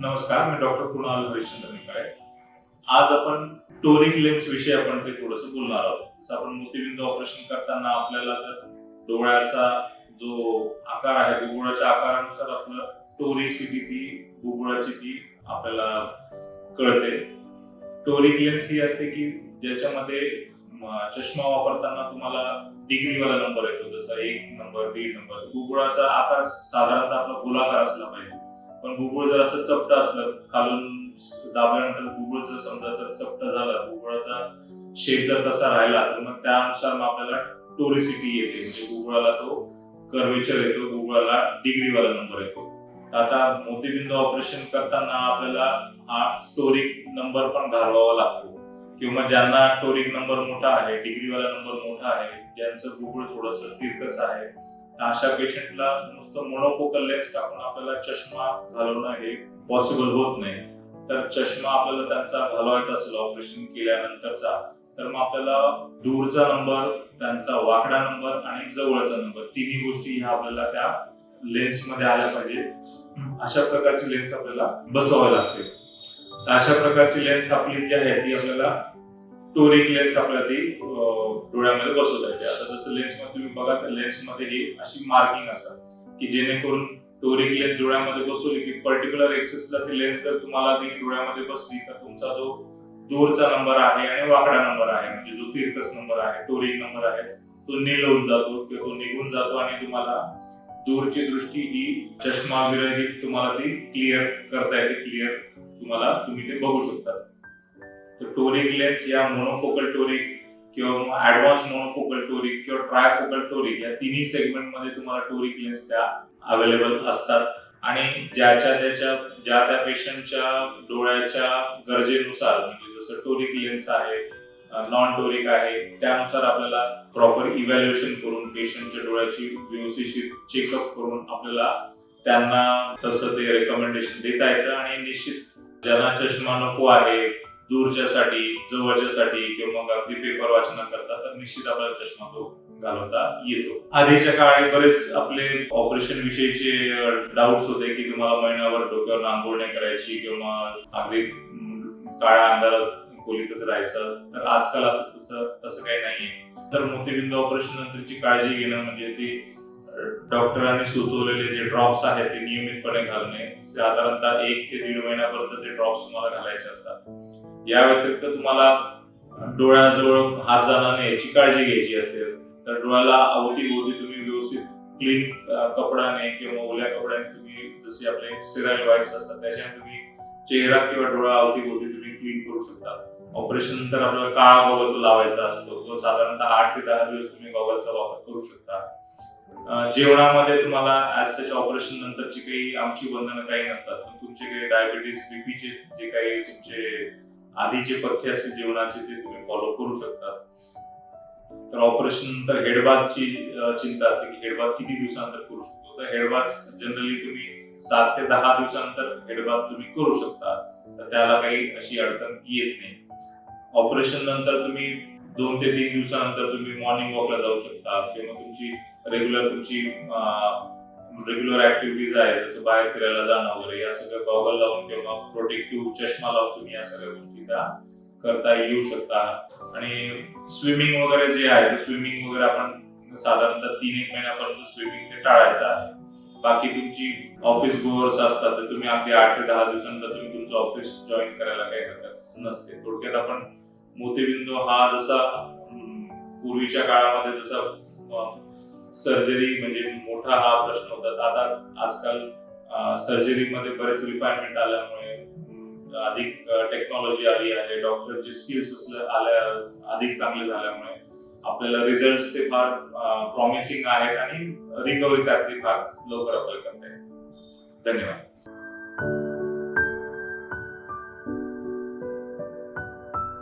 नमस्कार, मी डॉक्टर कुणाल हरिश्चंद्र निकाळे. आज आपण टोरिक लेन्स विषयी आपण ते थोडंसं बोलणार आहोत. जसं आपण मोतीबिंदू ऑपरेशन करताना आपल्याला जर डोळ्याचा जो आकार आहे, बुबुळाच्या आकारानुसार आपलं टोरिसिटी ती बुबुळाची ती आपल्याला कळते. टोरिक लेन्स ही असते की ज्याच्यामध्ये चष्मा वापरताना तुम्हाला डिग्रीवाला नंबर येतो, जसा 1 नंबर 1.5 नंबर. बुबुळाचा आकार साधारणतः आपला गोलाकार असला पाहिजे, पण बुबुळ जर असं चपट असलं, खालून दाबल्यानंतर बुबुळ जर समजा जर चपट झाला, बुबुळाचा शेप जर तसा राहिला तर मग त्यानुसार मग आपल्याला टोरिसिटी येते, म्हणजे बुबुळाला तो कर्वेचर येतो, बुबुळाला डिग्रीवाला नंबर येतो. आता मोतीबिंदू ऑपरेशन करताना आपल्याला हा टोरिक नंबर पण घालवावा लागतो, किंवा ज्यांना टोरिक नंबर मोठा आहे, डिग्रीवाला नंबर मोठा आहे, ज्यांचं बुबुळ थोडंसं तिरकस आहे, अशा पेशंटला नुसतं मोनोफोकल लेन्स टाकून आपल्याला चष्मा घालवणं हे पॉसिबल होत नाही. तर चष्मा आपल्याला त्यांचा घालवायचा असेल ऑपरेशन केल्यानंतरचा, तर मग आपल्याला दूरचा नंबर, त्यांचा वाकडा नंबर आणि जवळचा नंबर, तिन्ही गोष्टी ह्या आपल्याला त्या लेन्स मध्ये आल्या पाहिजे. अशा प्रकारची लेन्स आपल्याला बसवावी लागते. तर अशा प्रकारची लेन्स आपली जी आहे ती आपल्याला टोरिक लेन्स आपल्याला ती डोळ्यामध्ये बसवता येते. आता जसं लेन्स मध्ये तुम्ही बघा, तर लेन्स मध्ये ही अशी मार्किंग असतात की जेणेकरून टोरिक लेन्स डोळ्यामध्ये बसवली की पर्टिक्युलर एक्सेसला ती लेन्स जर तुम्हाला ती डोळ्यामध्ये बसली तर तुमचा जो दूरचा नंबर आहे आणि वाकडा नंबर आहे, म्हणजे जो तिरकस नंबर आहे, टोरिक नंबर आहे, तो नील होऊन जातो किंवा तो निघून जातो आणि तुम्हाला दूरची दृष्टी ही चष्मा विरहित तुम्हाला ती क्लिअर करता येते. क्लिअर तुम्ही ते बघू शकता. तर टोरिक लेन्स या मोनोफोकल टोरिक किंवा ऍडव्हान्स मोनोफोकल टोरिक किंवा ट्रायफोकल टोरिक या तिन्ही सेगमेंट मध्ये तुम्हाला टोरिक लेन्स त्या अवेलेबल असतात. आणि ज्या त्या पेशंटच्या डोळ्याच्या गरजेनुसार, म्हणजे जसं टोरिक लेन्स आहे, नॉन टोरिक आहे, त्यानुसार आपल्याला प्रॉपर इव्हॅल्युएशन करून पेशंटच्या डोळ्याची व्यवस्थित चेकअप करून आपल्याला त्यांना तसं ते रेकमेंडेशन देता येतं. आणि निश्चित ज्यांना चष्मा नको आहे दूरच्यासाठी, जवळच्यासाठी किंवा मग अगदी पेपर वाचना करता, तर निश्चित आपल्याला चष्मा तो घालवता येतो. आधीच्या काळी बरेच आपले ऑपरेशन विषयीचे डाऊट्स होते की तुम्हाला महिनाभर डोक्यावर आंघोळ नाही करायची किंवा अगदी काळ्या अंधारात खोलीतच राहायचं. तर आजकाल तसं काही नाहीये. तर मोतीबिंदू ऑपरेशन नंतरची काळजी घेणं म्हणजे ती डॉक्टरांनी सुचवलेले जे ड्रॉप्स आहेत ते नियमितपणे घालणे. साधारणतः 1 ते 1.5 महिन्यापर्यंत ते ड्रॉप्स तुम्हाला घालायचे असतात. या व्यतिरिक्त तुम्हाला डोळ्याजवळ हात जाणार नाही याची काळजी घ्यायची असेल तर डोळ्याला अवतीभोवती तुम्ही व्यवस्थित क्लीन कपड्याने किंवा ओल्या कपड्याने तुम्ही, जसे आपले स्टेराइल वाईप्स असतात, त्याच्याने तुम्ही चेहरा किंवा डोळा अवतीभोवती तुम्ही क्लीन करू शकता. ऑपरेशन नंतर आपल्याला काळा गॉगल लावायचा असतो, तो साधारणतः 8 ते 10 दिवस तुम्ही गॉगलचा वापर करू शकता. जेवणामध्ये तुम्हाला ऍज ऑपरेशन नंतरची काही आमची बंधनं काही नसतात, पण तुमचे काही डायबिटीज, बीपीचे जे काही तुमचे आधीचे पथ्य असतील जेवणाचे ते तुम्ही फॉलो करू शकता. तर ऑपरेशन नंतर हेडबाथची चिंता असते की हेडबाथ किती दिवसानंतर करू शकतो. तर हेडबाथ जनरली तुम्ही 7 ते 10 दिवसानंतर हेडबाथ तुम्ही करू शकता, तर त्याला काही अशी अडचण येत नाही. ऑपरेशन नंतर तुम्ही 2 ते 3 दिवसानंतर तुम्ही मॉर्निंग वॉकला जाऊ शकता किंवा तुमची रेग्युलर ऍक्टिव्हिटीज आहे, जसं बाहेर फिरायला जाणं वगैरे, या सगळं गॉगल लावून किंवा प्रोटेक्टिव्ह चष्मा लावून तुम्ही या सगळ्या गोष्टी त्या करता येऊ शकता. आणि स्विमिंग वगैरे जे आहे, स्विमिंग वगैरे आपण साधारणतः 3-1 महिन्यापर्यंत स्विमिंग ते टाळायचं आहे. बाकी तुमची ऑफिस गोअर्स असतात तर तुम्ही अगदी 8 ते 10 दिवसानंतर तुम्ही तुमचं ऑफिस जॉईन करायला काही हरकत नसते. थोडक्यात आपण मोतीबिंदू हा जसा पूर्वीच्या काळामध्ये जसा सर्जरी म्हणजे मोठा हा प्रश्न होता, आता आजकाल सर्जरीमध्ये बरेच रिफाइनमेंट आल्यामुळे, अधिक टेक्नॉलॉजी आली आहे, डॉक्टरचे स्किल्स अधिक चांगले झाल्यामुळे आपल्याला रिझल्ट ते फार प्रॉमिसिंग आहेत आणि रिकव्हरी फार लवकर आपल्याला करता येईल. धन्यवाद.